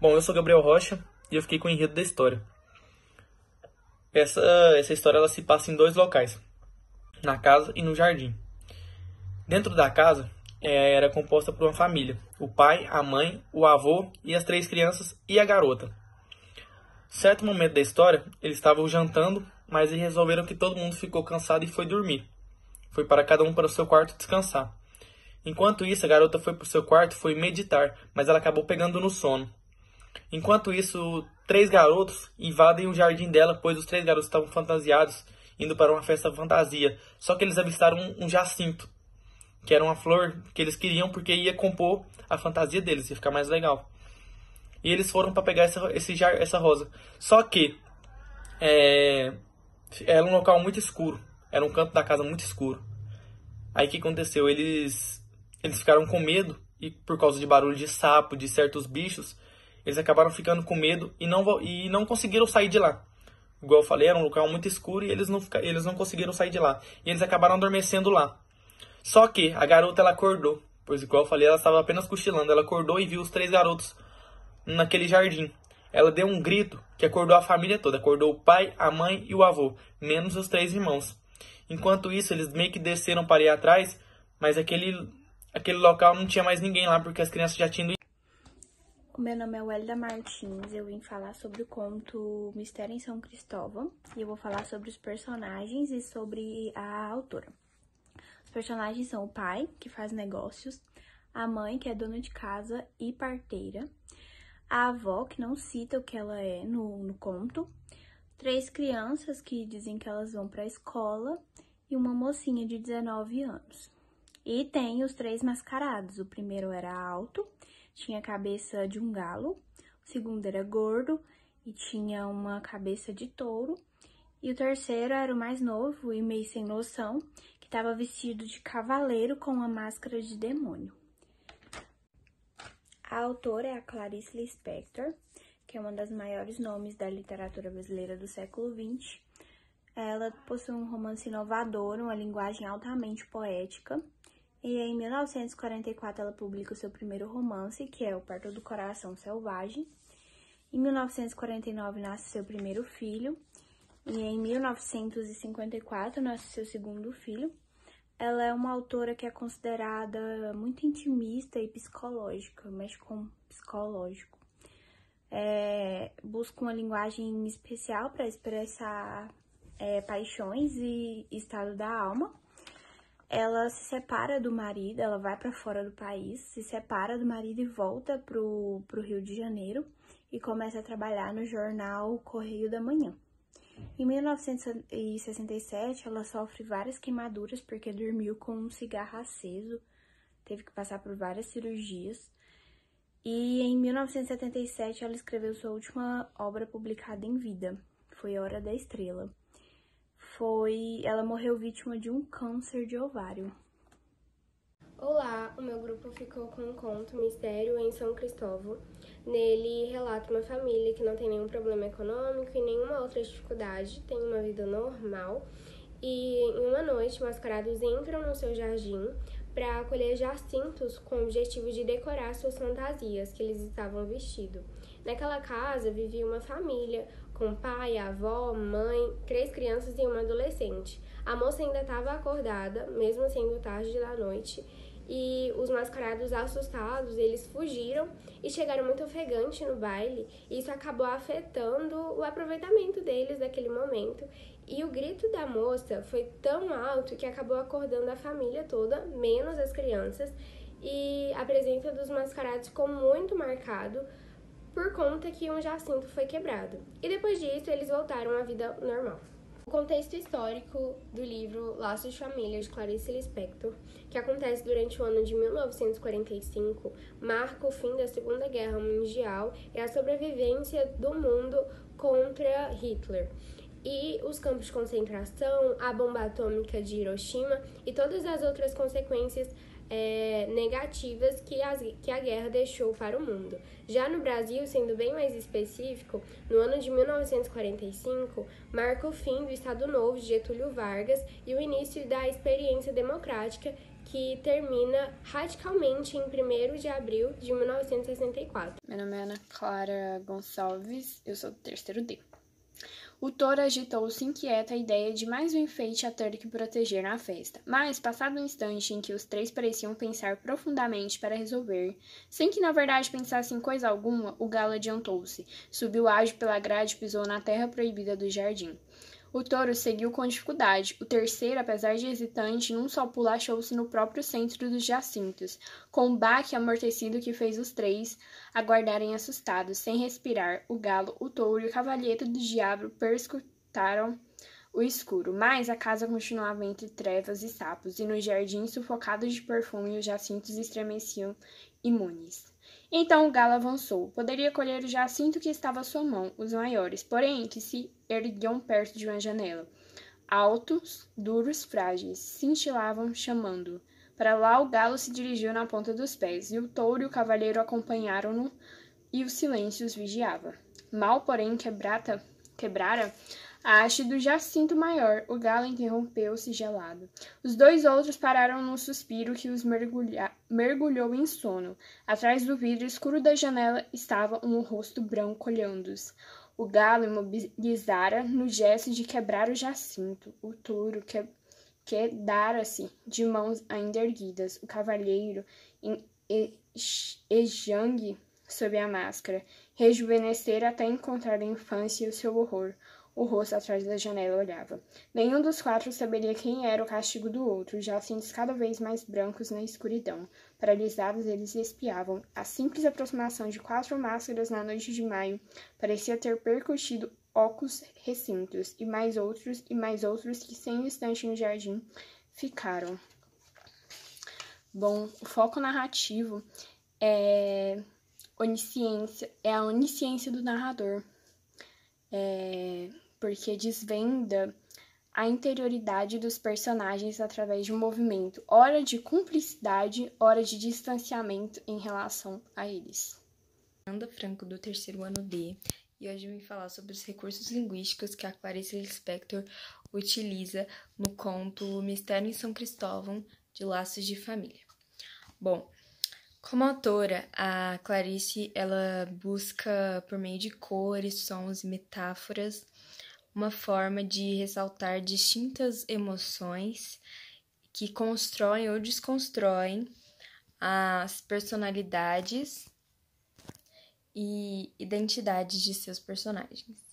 Bom, eu sou Gabriel Rocha e eu fiquei com o enredo da história. Essa história ela se passa em dois locais, na casa e no jardim. Dentro da casa era composta por uma família, o pai, a mãe, o avô e as três crianças e a garota. Certo momento da história, eles estavam jantando, mas eles resolveram que todo mundo ficou cansado e foi dormir. Foi para cada um para o seu quarto descansar. Enquanto isso, a garota foi para o seu quarto e foi meditar, mas ela acabou pegando no sono. Enquanto isso, três garotos invadem o jardim dela, pois os três garotos estavam fantasiados, indo para uma festa fantasia. Só que eles avistaram um jacinto, que era uma flor que eles queriam porque ia compor a fantasia deles, ia ficar mais legal. E eles foram para pegar essa rosa. Só que era um local muito escuro, era um canto da casa muito escuro. Aí o que aconteceu? Eles ficaram com medo e por causa de barulho de sapo, de certos bichos, eles acabaram ficando com medo e não conseguiram sair de lá. Igual eu falei, era um local muito escuro e eles não conseguiram sair de lá. E eles acabaram adormecendo lá. Só que a garota ela acordou, pois igual eu falei, ela estava apenas cochilando. Ela acordou e viu os três garotos naquele jardim. Ela deu um grito que acordou a família toda. Acordou o pai, a mãe e o avô, menos os três irmãos. Enquanto isso, eles meio que desceram para ir atrás, mas aquele local não tinha mais ninguém lá, porque as crianças já tinham ido. O meu nome é Wélida Martins, eu vim falar sobre o conto Mistério em São Cristóvão, e eu vou falar sobre os personagens e sobre a autora. Os personagens são o pai, que faz negócios, a mãe, que é dona de casa e parteira, a avó, que não cita o que ela é no conto, três crianças que dizem que elas vão para a escola e uma mocinha de 19 anos. E tem os três mascarados. O primeiro era alto, tinha a cabeça de um galo. O segundo era gordo e tinha uma cabeça de touro. E o terceiro era o mais novo e meio sem noção, que estava vestido de cavaleiro com uma máscara de demônio. A autora é a Clarice Lispector, que é uma das maiores nomes da literatura brasileira do século XX. Ela possui um romance inovador, uma linguagem altamente poética. E em 1944 ela publica o seu primeiro romance, que é O Parto do Coração Selvagem. Em 1949 nasce seu primeiro filho. E em 1954 nasce seu segundo filho. Ela é uma autora que é considerada muito intimista e psicológica, mexe com psicológico. Busca uma linguagem especial para expressar paixões e estado da alma. Ela se separa do marido, ela vai para fora do país, se separa do marido e volta pro Rio de Janeiro e começa a trabalhar no jornal Correio da Manhã. Em 1967, ela sofre várias queimaduras porque dormiu com um cigarro aceso, teve que passar por várias cirurgias. E em 1977, ela escreveu sua última obra publicada em vida, foi Hora da Estrela. Ela morreu vítima de um câncer de ovário. Olá, o meu grupo ficou com o conto Mistério em São Cristóvão. Nele relata uma família que não tem nenhum problema econômico e nenhuma outra dificuldade, tem uma vida normal. E em uma noite, mascarados entram no seu jardim para colher jacintos com o objetivo de decorar suas fantasias que eles estavam vestidos. Naquela casa vivia uma família com pai, avó, mãe, 3 crianças e uma adolescente. A moça ainda estava acordada, mesmo sendo tarde da noite, e os mascarados assustados, eles fugiram e chegaram muito ofegante no baile, e isso acabou afetando o aproveitamento deles naquele momento. E o grito da moça foi tão alto que acabou acordando a família toda, menos as crianças, e a presença dos mascarados ficou muito marcado por conta que um jacinto foi quebrado. E depois disso, eles voltaram à vida normal. O contexto histórico do livro Laços de Família, de Clarice Lispector, que acontece durante o ano de 1945, marca o fim da Segunda Guerra Mundial e a sobrevivência do mundo contra Hitler. E os campos de concentração, a bomba atômica de Hiroshima e todas as outras consequências negativas que a guerra deixou para o mundo. Já no Brasil, sendo bem mais específico, no ano de 1945, marca o fim do Estado Novo de Getúlio Vargas e o início da experiência democrática que termina radicalmente em 1º de abril de 1964. Meu nome é Ana Clara Gonçalves, eu sou do 3º D. O touro agitou-se inquieta a ideia de mais um enfeite a ter que proteger na festa, mas, passado um instante em que os 3 pareciam pensar profundamente para resolver, sem que na verdade pensassem em coisa alguma, o galo adiantou-se, subiu ágil pela grade e pisou na terra proibida do jardim. O touro seguiu com dificuldade. O terceiro, apesar de hesitante, num só pulo achou-se no próprio centro dos jacintos, com um baque amortecido que fez os 3 aguardarem assustados, sem respirar. O galo, o touro e o cavalheiro do diabo perscrutaram o escuro, mas a casa continuava entre trevas e sapos, e no jardim, sufocado de perfume, os jacintos estremeciam imunes. Então o galo avançou. Poderia colher o jacinto que estava à sua mão, os maiores, porém, que se erguiam perto de uma janela. Altos, duros, frágeis, cintilavam, chamando-o. Para lá o galo se dirigiu na ponta dos pés, e o touro e o cavaleiro acompanharam-no, e o silêncio os vigiava. Mal, porém, quebrara a haste do jacinto maior, o galo interrompeu-se gelado. Os 2 outros pararam num suspiro que os mergulhou em sono. Atrás do vidro escuro da janela estava um rosto branco olhando-os. O galo imobilizara no gesto de quebrar o jacinto. O touro quedara-se de mãos ainda erguidas. O cavalheiro, exangue sob a máscara, rejuvenescera até encontrar a infância e o seu horror. O rosto atrás da janela olhava. Nenhum dos 4 saberia quem era o castigo do outro. Os jacintos cada vez mais brancos na escuridão. Paralisados, eles espiavam. A simples aproximação de 4 máscaras na noite de maio parecia ter percutido ocos recintos, e mais outros que, sem um instante no jardim, ficaram. Bom, o foco narrativo é a onisciência do narrador. Porque desvenda a interioridade dos personagens através de um movimento, ora de cumplicidade, ora de distanciamento em relação a eles. Fernanda Franco, do 3º ano D, e hoje eu vim falar sobre os recursos linguísticos que a Clarice Lispector utiliza no conto Mistério em São Cristóvão, de Laços de Família. Bom, como autora, a Clarice ela busca, por meio de cores, sons e metáforas, uma forma de ressaltar distintas emoções que constroem ou desconstroem as personalidades e identidades de seus personagens.